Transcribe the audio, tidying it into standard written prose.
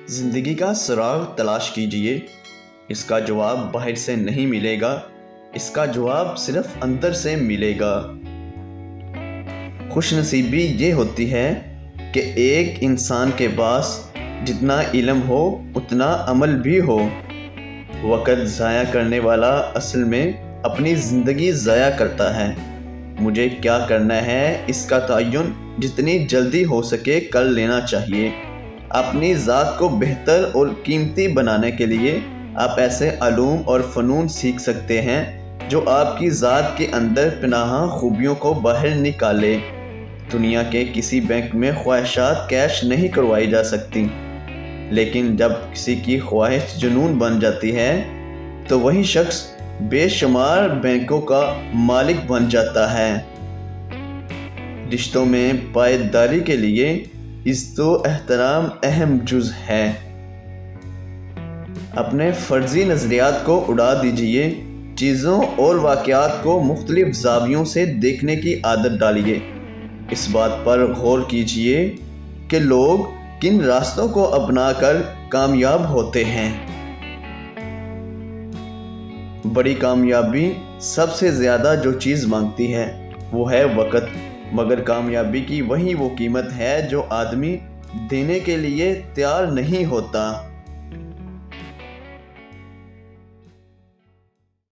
زندگی کا سراغ تلاش کیجئے، اس کا جواب باہر سے نہیں ملے گا، اس کا جواب صرف اندر سے ملے گا۔ خوش نصیبی یہ ہوتی ہے کہ ایک انسان کے پاس جتنا علم ہو اتنا عمل بھی ہو۔ وقت ضائع کرنے والا اصل میں اپنی زندگی ضائع کرتا ہے۔ مجھے کیا کرنا ہے اس کا تعین جتنی جلدی ہو سکے کر لینا چاہیے۔ اپنی ذات کو بہتر اور قیمتی بنانے کے لیے آپ ایسے علوم اور فنون سیکھ سکتے ہیں جو آپ کی ذات کے اندر پنہاں خوبیوں کو باہر نکالے۔ دنیا کے کسی بینک میں خواہشات کیش نہیں کروائی جا سکتی، لیکن جب کسی کی خواہش جنون بن جاتی ہے تو وہی شخص بے شمار بینکوں کا مالک بن جاتا ہے۔ رشتوں میں پائیداری کے لیے عزت و احترام اہم جز ہے۔ اپنے فرضی نظریات کو اڑا دیجئے، چیزوں اور واقعات کو مختلف زاویوں سے دیکھنے کی عادت ڈالیے۔ اس بات پر غور کیجئے کہ لوگ کن راستوں کو اپنا کر کامیاب ہوتے ہیں۔ بڑی کامیابی سب سے زیادہ جو چیز مانگتی ہے وہ ہے وقت، مگر کامیابی کی وہ قیمت ہے جو آدمی دینے کے لیے تیار نہیں ہوتا۔